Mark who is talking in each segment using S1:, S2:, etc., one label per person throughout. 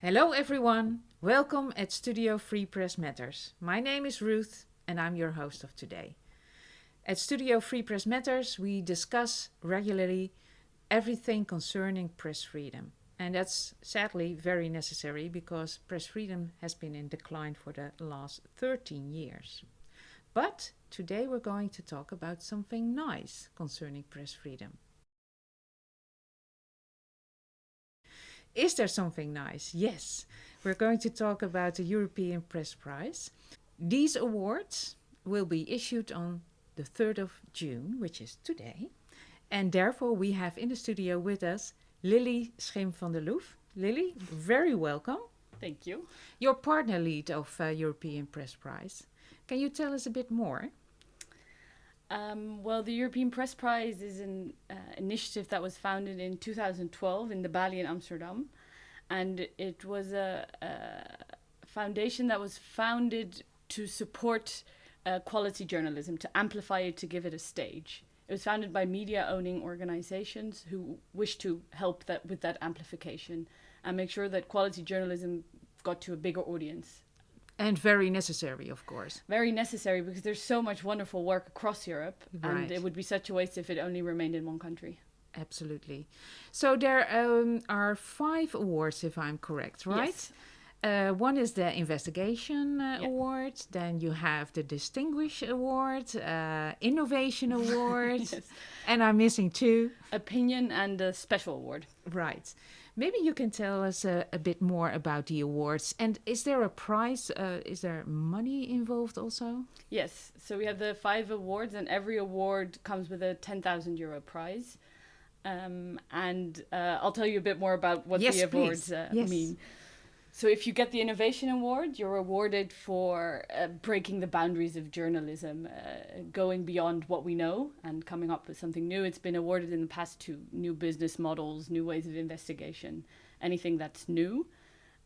S1: Hello everyone, welcome at Studio Free Press Matters. My name is Ruth and I'm your host of today. At Studio Free Press Matters we discuss regularly everything concerning press freedom. And that's sadly very necessary because press freedom has been in decline for the last 13 years. But today we're going to talk about something nice concerning press freedom. Is there something nice? Yes. We're going to talk about the European Press Prize. These awards will be issued on the 3rd of June, which is today. And therefore we have in the studio with us Lily Schim van der Loeff. Lily, very welcome.
S2: Thank you.
S1: You're partner lead of European Press Prize. Can you tell us a bit more?
S2: Well, the European Press Prize is an initiative that was founded in 2012 in the Bali in Amsterdam. And it was a foundation that was founded to support quality journalism, to amplify it, to give it a stage. It was founded by media-owning organizations who wish to help with that amplification and make sure that quality journalism got to a bigger audience.
S1: And very necessary, of course.
S2: Very necessary because there's so much wonderful work across Europe, and it would be such a waste if it only remained in one country.
S1: Absolutely. So there are 5 awards, if I'm correct, right?
S2: Yes.
S1: One is the Investigation Award. Then you have the Distinguished Award, Innovation Award,
S2: Yes.
S1: And I'm missing 2.
S2: Opinion and a Special Award.
S1: Right. Maybe you can tell us a bit more about the awards. And is there a prize? Is there money involved also?
S2: Yes. So we have the 5 awards, and every award comes with a €10,000 prize. And I'll tell you a bit more about what the awards mean. So if you get the Innovation Award, you're awarded for breaking the boundaries of journalism, going beyond what we know and coming up with something new. It's been awarded in the past to new business models, new ways of investigation, anything that's new.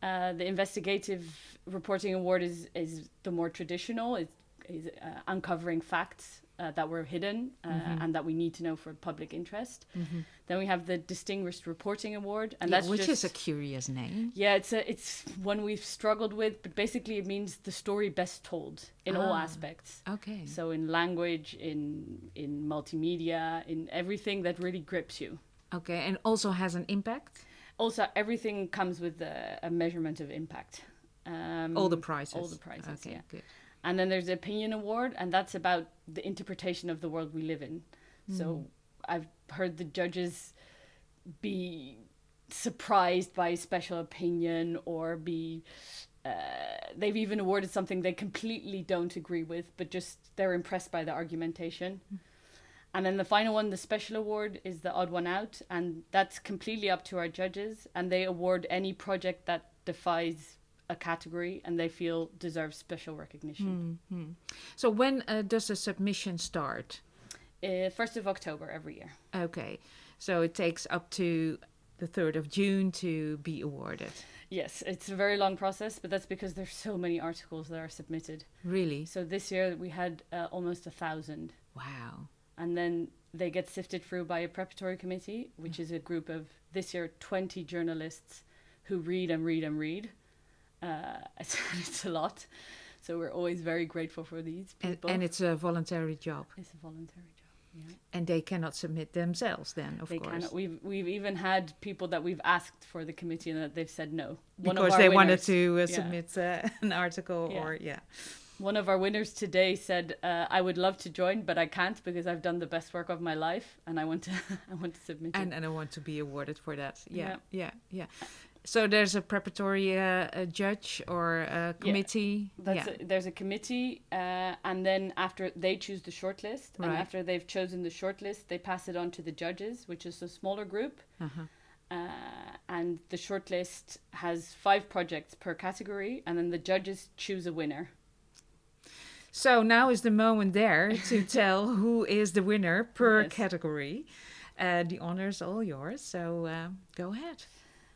S2: The Investigative Reporting Award is the more traditional. It's uncovering facts that were hidden and that we need to know for public interest. Mm-hmm. Then we have the Distinguished Reporting Award, and
S1: which is a curious name.
S2: Yeah, it's one we've struggled with, but basically it means the story best told in all aspects.
S1: Okay.
S2: So in language, in multimedia, in everything that really grips you.
S1: Okay, and also has an impact.
S2: Also, everything comes with a measurement of impact.
S1: All the prizes.
S2: All the prizes.
S1: Okay,
S2: yeah.
S1: Good.
S2: And then there's the Opinion Award, and that's about the interpretation of the world we live in. So I've heard the judges be surprised by special opinion or they've even awarded something they completely don't agree with, but just they're impressed by the argumentation. And then the final one, the Special Award, is the odd one out, and that's completely up to our judges, and they award any project that defies a category and they feel deserves special recognition.
S1: Mm-hmm. So when does the submission start?
S2: 1st of October every year.
S1: Okay, so it takes up to the 3rd of June to be awarded.
S2: Yes, it's a very long process, but that's because there's so many articles that are submitted.
S1: Really?
S2: So this year we had almost 1,000.
S1: Wow. And
S2: then they get sifted through by a preparatory committee, which is a group of, this year, 20 journalists who read and read and read. It's a lot. So we're always very grateful for these people.
S1: And it's a voluntary job.
S2: It's a voluntary job, yeah.
S1: And they cannot submit themselves then, of course.
S2: They cannot. We've even had people that we've asked for the committee and that they've said no.
S1: Because they wanted to submit an article
S2: One of our winners today said, I would love to join, but I can't because I've done the best work of my life and I want to submit it.
S1: And I want to be awarded for that. Yeah. So there's a preparatory judge or a committee.
S2: There's a committee, and then after they choose the shortlist, and after they've chosen the shortlist, they pass it on to the judges, which is a smaller group. And the shortlist has 5 projects per category, and then the judges choose a winner.
S1: So now is the moment there to tell who is the winner per category. The honor is all yours, so go ahead.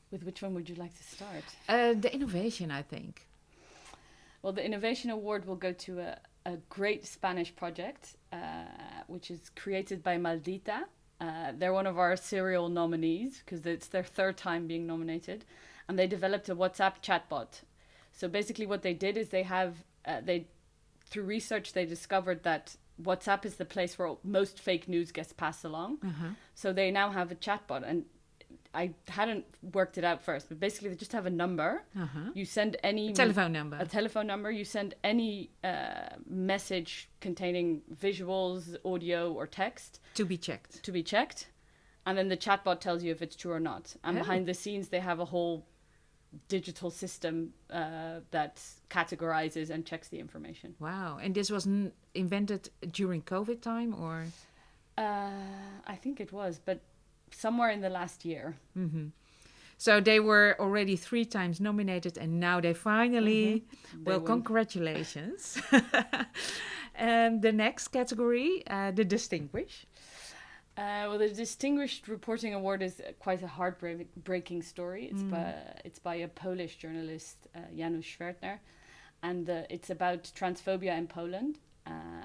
S2: With which one would you like to start?
S1: The innovation, I think.
S2: Well, the Innovation Award will go to a great Spanish project, which is created by Maldita. They're one of our serial nominees because it's their 3rd time being nominated. and they developed a WhatsApp chatbot. So basically what they did is through research, they discovered that WhatsApp is the place where most fake news gets passed along. So they now have a chatbot, and I hadn't worked it out first, but basically they just have a number. You send a telephone number. You send any message containing visuals, audio, or text
S1: to be checked,
S2: and then the chatbot tells you if it's true or not. And behind the scenes, they have a whole digital system that categorizes and checks the information.
S1: Wow! And this was invented during COVID time, or?
S2: I think it was, but somewhere in the last year.
S1: So they were already 3 times nominated, and now they finally congratulations. And the next category, the Distinguished.
S2: The Distinguished Reporting Award is quite a heartbreaking story. It's by a Polish journalist, Janusz Schwertner, and it's about transphobia in Poland.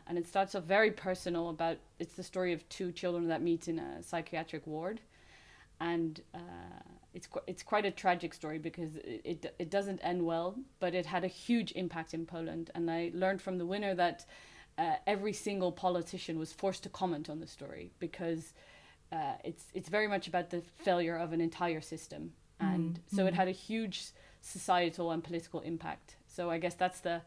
S2: And it starts off very personal. It's the story of 2 children that meet in a psychiatric ward, and it's quite a tragic story because it doesn't end well, but it had a huge impact in Poland. And I learned from the winner that every single politician was forced to comment on the story because it's very much about the failure of an entire system, and so it had a huge societal and political impact. So I guess that's the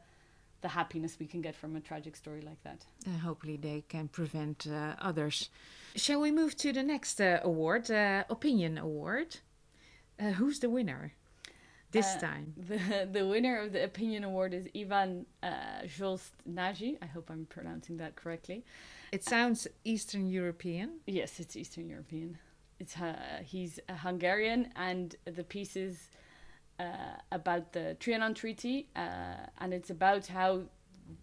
S2: happiness we can get from a tragic story like that.
S1: Hopefully they can prevent others. Shall we move to the next award, Opinion Award? Who's the winner this time?
S2: The winner of the Opinion Award is Ivan Zsoltnyi. I hope I'm pronouncing that correctly.
S1: It sounds Eastern European.
S2: Yes, it's Eastern European. He's a Hungarian, and the piece is about the Trianon Treaty, and it's about how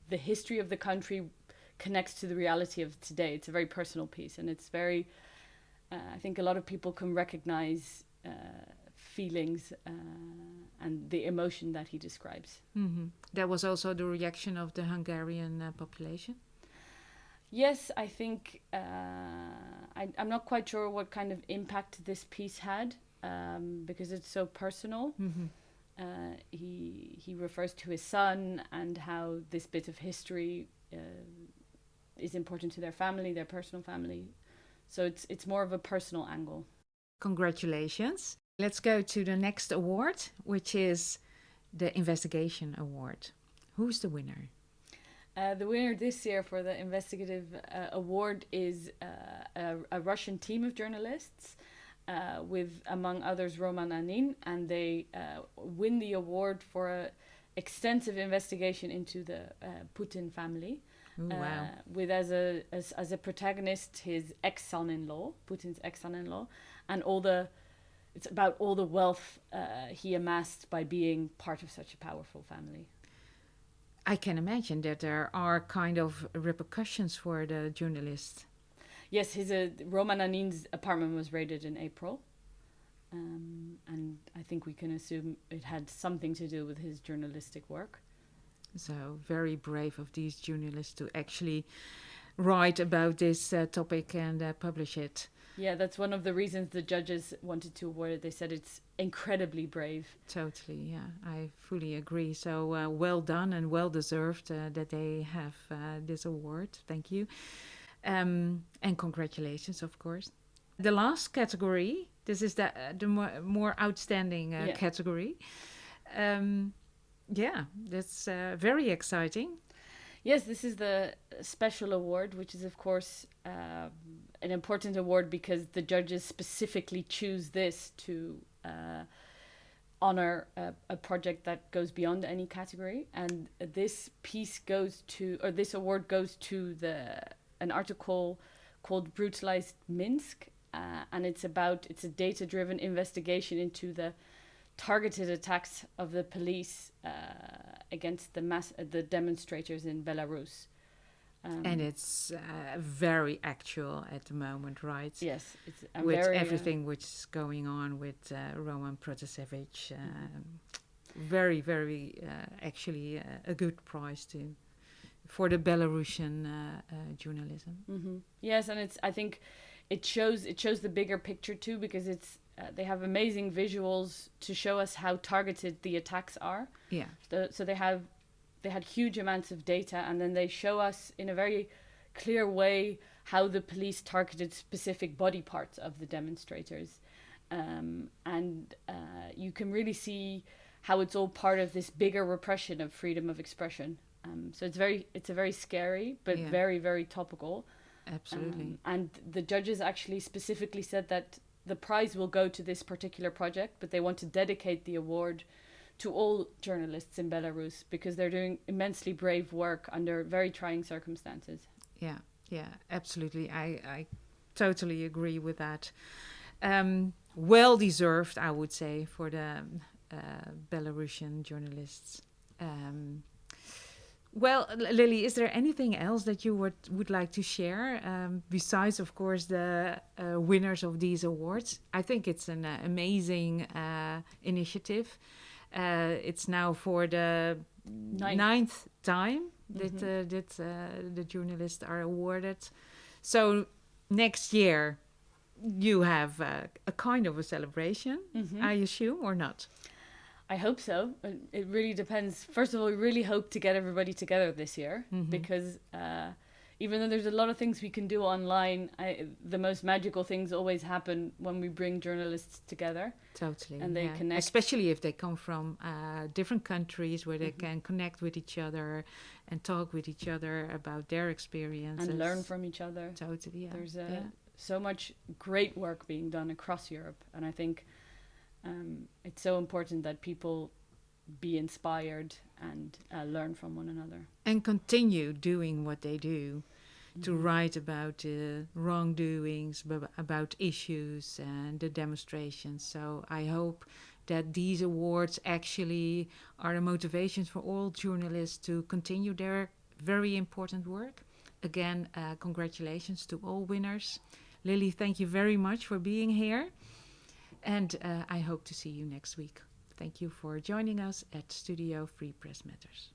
S2: the history of the country connects to the reality of today. It's a very personal piece, and it's very, I think a lot of people can recognize feelings and the emotion that he describes.
S1: That was also the reaction of the Hungarian population?
S2: Yes, I think, I'm not quite sure what kind of impact this piece had. Because it's so personal. He refers to his son and how this bit of history is important to their family, their personal family. So it's more of a personal angle.
S1: Congratulations. Let's go to the next award, which is the Investigation Award. Who's the winner?
S2: The winner this year for the Investigative Award is a Russian team of journalists, with, among others, Roman Anin, and they win the award for an extensive investigation into the Putin family.
S1: Ooh, wow.
S2: With as a protagonist his ex-son-in-law, Putin's ex-son-in-law, and it's about all the wealth he amassed by being part of such a powerful family.
S1: I can imagine that there are kind of repercussions for the journalist.
S2: Yes, Roman Anin's apartment was raided in April, and I think we can assume it had something to do with his journalistic work.
S1: So very brave of these journalists to actually write about this topic and publish it.
S2: Yeah, that's one of the reasons the judges wanted to award it. They said it's incredibly brave.
S1: Totally, yeah, I fully agree. So well done and well deserved that they have this award. Thank you. And congratulations, of course. The last category, this is the more outstanding category. Yeah, that's very exciting.
S2: Yes, this is the special award, which is, of course, an important award because the judges specifically choose this to honor a project that goes beyond any category. And this award goes to an article called Brutalized Minsk, and it's a data-driven investigation into the targeted attacks of the police against the demonstrators in Belarus.
S1: And it's very actual at the moment, right?
S2: Yes, it's
S1: with everything which is going on with Roman Protasevich. Very, very actually a good prize for the Belarusian journalism.
S2: Mm-hmm. Yes, and I think it shows the bigger picture too, because they have amazing visuals to show us how targeted the attacks are.
S1: Yeah.
S2: So they had huge amounts of data, and then they show us in a very clear way how the police targeted specific body parts of the demonstrators. And you can really see how it's all part of this bigger repression of freedom of expression. So it's a very scary, but very, very topical.
S1: Absolutely.
S2: And the judges actually specifically said that the prize will go to this particular project, but they want to dedicate the award to all journalists in Belarus because they're doing immensely brave work under very trying circumstances.
S1: Yeah, absolutely. I totally agree with that. Well deserved, I would say, for the Belarusian journalists. Well, Lily, is there anything else that you would like to share besides, of course, the winners of these awards? I think it's an amazing initiative. It's now for the ninth time that the journalists are awarded. So next year you have a kind of a celebration, I assume, or not?
S2: I hope so. It really depends. First of all, we really hope to get everybody together this year because even though there's a lot of things we can do online, the most magical things always happen when we bring journalists together.
S1: Totally.
S2: And they connect.
S1: Especially if they come from different countries where they can connect with each other and talk with each other about their experiences.
S2: And learn from each other.
S1: Totally, yeah.
S2: There's so much great work being done across Europe. And I think it's so important that people be inspired and learn from one another.
S1: And continue doing what they do, to write about wrongdoings, about issues and the demonstrations. So I hope that these awards actually are a motivation for all journalists to continue their very important work. Again, congratulations to all winners. Lily, thank you very much for being here. And I hope to see you next week. Thank you for joining us at Studio Free Press Matters.